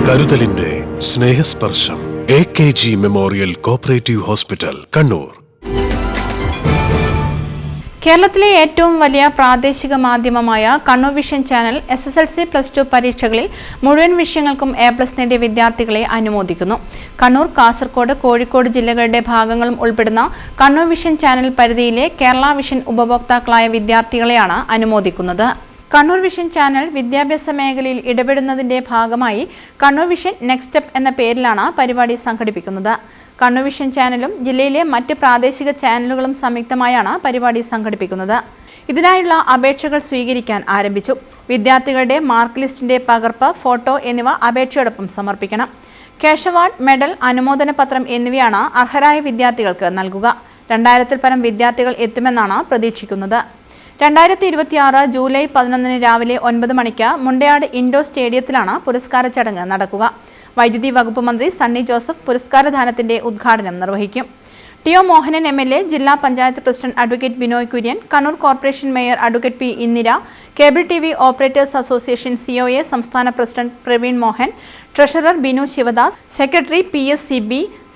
കരുതലിന്റെ സ്നേഹസ്പർശം AKG memorial cooperative hospital, Kannur. കേരളത്തിലെ ഏറ്റവും വലിയ പ്രാദേശിക മാധ്യമമായ കണ്ണൂർ വിഷൻ ചാനൽ SSLC+2 പരീക്ഷകളിൽ മുഴുവൻ വിഷയങ്ങൾക്കും A+ നേടിയ വിദ്യാർത്ഥികളെ അനുമോദിക്കുന്നു. കണ്ണൂർ, കാസർഗോഡ്, കോഴിക്കോട് ജില്ലകളുടെ ഭാഗങ്ങളും ഉൾപ്പെടുന്ന കണ്ണൂർ വിഷൻ ചാനൽ പരിധിയിലെ കേരള വിഷൻ ഉപഭോക്താക്കളായ വിദ്യാർത്ഥികളെയാണ് അനുമോദിക്കുന്നത്. കണ്ണൂർ വിഷൻ ചാനൽ വിദ്യാഭ്യാസ മേഖലയിൽ ഇടപെടുന്നതിന്റെ ഭാഗമായി കണ്ണൂർ വിഷൻ നെക്സ്റ്റ് സ്റ്റെപ്പ് എന്ന പേരിലാണ് പരിപാടി സംഘടിപ്പിക്കുന്നത്. കണ്ണൂർ വിഷൻ ചാനലും ജില്ലയിലെ മറ്റ് പ്രാദേശിക ചാനലുകളും സംയുക്തമായാണ് പരിപാടി സംഘടിപ്പിക്കുന്നത്. ഇതിനായുള്ള അപേക്ഷകൾ സ്വീകരിക്കാൻ ആരംഭിച്ചു. വിദ്യാർത്ഥികളുടെ മാർക്ക് ലിസ്റ്റിന്റെ പകർപ്പ്, ഫോട്ടോ എന്നിവ അപേക്ഷയോടൊപ്പം സമർപ്പിക്കണം. ക്യാഷ് അവാർഡ്, മെഡൽ, അനുമോദന പത്രം എന്നിവയാണ് അർഹരായ വിദ്യാർത്ഥികൾക്ക് നൽകുക. 2000-ൽ പരം വിദ്യാർത്ഥികൾ എത്തുമെന്നാണ് പ്രതീക്ഷിക്കുന്നത്. 2026 ജൂലൈ 11 രാവിലെ 9 മണിക്ക് മുണ്ടയാട് ഇൻഡോർ സ്റ്റേഡിയത്തിലാണ് പുരസ്കാര ചടങ്ങ് നടക്കുക. വൈദ്യുതി വകുപ്പ് മന്ത്രി സണ്ണി ജോസഫ് പുരസ്കാരദാനത്തിന്റെ ഉദ്ഘാടനം നിർവഹിക്കും. ടി.ഒ. മോഹനൻ MLA, ജില്ലാ panchayat president advocate Binoy Kurian, Kannur corporation mayor advocate P. Indira, cable TV operators association COA സംസ്ഥാന president Praveen Mohan, treasurer Binu Sivadas, secretary PSCB,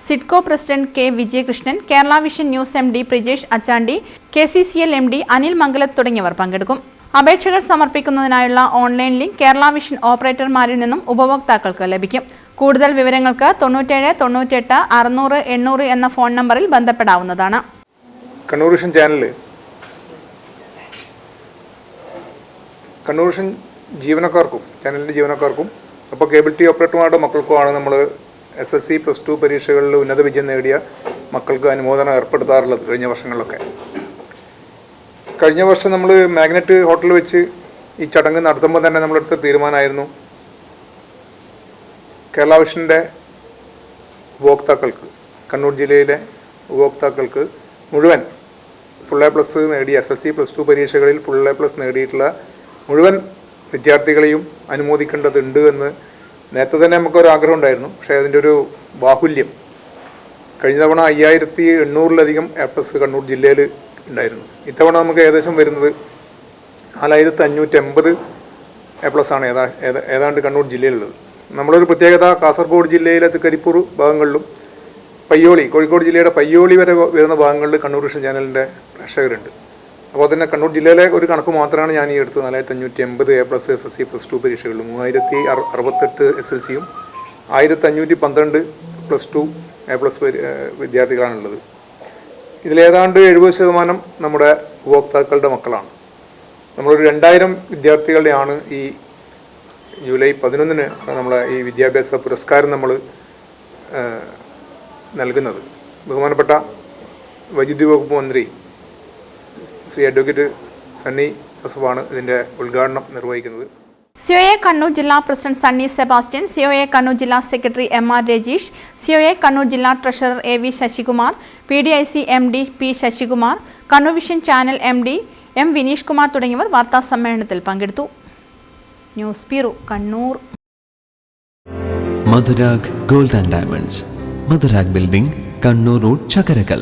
SIDCO president K. Vijayakrishnan, Kerala vision news MD Prijesh Achandi, KCCL MD Anil Mangalath തുടങ്ങിയവർ പങ്കെടുക്കും. അപേക്ഷകൾ സമർപ്പിക്കുന്നതിനായുള്ള ഓൺലൈൻ ലിങ്ക് കേരള വിഷൻ ഓപ്പറേറ്റർമാരിൽ നിന്നും ഉപഭോക്താക്കൾക്ക് ലഭിക്കും. കൂടുതൽ വിവരങ്ങൾക്ക് 97 98 600 800 എന്ന ഫോൺ നമ്പറിൽ ബന്ധപ്പെടാവുന്നതാണ്. കണ്ണൂർ വിഷൻ ചാനലിൽ കണ്ണൂർ വിഷൻ ജീവനക്കാർക്കും ചാനലിൻ്റെ ജീവനക്കാർക്കും അപ്പോൾ കേബിൾ TV ഓപ്പറേറ്റർമാരുടെ മക്കൾക്കുമാണ് നമ്മൾ SSLC+2 പരീക്ഷകളിൽ ഉന്നത വിജയം നേടിയ മക്കൾക്ക് അനുമോദനം ഏർപ്പെടുത്താറുള്ളത്. കഴിഞ്ഞ വർഷങ്ങളിലൊക്കെ കഴിഞ്ഞ വർഷം നമ്മൾ മാഗ്നറ്റ് ഹോട്ടലിൽ വെച്ച് ഈ ചടങ്ങ് നടത്തുമ്പോൾ തന്നെ നമ്മളെടുത്ത തീരുമാനമായിരുന്നു കേരള വിഷൻ്റെ ഉപഭോക്താക്കൾക്ക്, കണ്ണൂർ ജില്ലയിലെ ഉപഭോക്താക്കൾക്ക് മുഴുവൻ ഫുൾ A+ നേടിയ SSLC+2 പരീക്ഷകളിൽ ഫുൾ A+ നേടിയിട്ടുള്ള മുഴുവൻ വിദ്യാർത്ഥികളെയും അനുമോദിക്കേണ്ടതുണ്ട് എന്ന് നേരത്തെ തന്നെ നമുക്കൊരു ആഗ്രഹം ഉണ്ടായിരുന്നു. പക്ഷേ അതിൻ്റെ ഒരു ബാഹുല്യം കഴിഞ്ഞ തവണ 5800-ലധികം A+ കണ്ണൂർ ജില്ലയിൽ ഉണ്ടായിരുന്നു. ഇത്തവണ നമുക്ക് ഏകദേശം വരുന്നത് 4580 A+ ആണ് ഏതാണ്ട് കണ്ണൂർ ജില്ലയിലുള്ളത്. നമ്മളൊരു പ്രത്യേകത, കാസർഗോഡ് ജില്ലയിലെ കരിപ്പൂർ ഭാഗങ്ങളിലും പയ്യോളി, കോഴിക്കോട് ജില്ലയുടെ പയ്യോളി വരെ വരുന്ന ഭാഗങ്ങളിൽ കണ്ണൂർ വിഷൻ ചാനലിൻ്റെ പ്രേക്ഷകരുണ്ട്. അപ്പോൾ തന്നെ കണ്ണൂർ ജില്ലയിലെ ഒരു കണക്ക് മാത്രമാണ് ഞാൻ ഈ എടുത്തത്. 4580 A+ SSLC+2 പരീക്ഷകളിലും 3068 SLCയും 1512 +2 A+ വിദ്യാർത്ഥികളാണുള്ളത്. ഇതിലേതാണ്ട് 70% നമ്മുടെ ഉപഭോക്താക്കളുടെ മക്കളാണ്. നമ്മളൊരു 2000 വിദ്യാർത്ഥികളുടെയാണ് ഈ ജൂലൈ 11 നമ്മളെ ഈ വിദ്യാഭ്യാസ പുരസ്കാരം നമ്മൾ നൽകുന്നത്. ബഹുമാനപ്പെട്ട വൈദ്യുതി വകുപ്പ് മന്ത്രി ശ്രീ അഡ്വക്കേറ്റ് സണ്ണി ജോസഫാണ് ഇതിൻ്റെ ഉദ്ഘാടനം നിർവഹിക്കുന്നത്. COA കണ്ണൂർ ജില്ലാ president Sunny Sebastian, COA Kannur ജില്ലാ secretary MR Rajeesh, COA Kannur ജില്ലാ treasurer AV Sasikumar, PDIC MD P. Sasikumar, Kannur vision channel MD M. Vineesh Kumar തുടങ്ങിയവർ വാർത്താ സമ്മേളനത്തിൽ പങ്കെടുത്തു. News bureau, Kannur. Madhurag gold and diamonds, Madhurag building, Kannur road, Chakkarakal.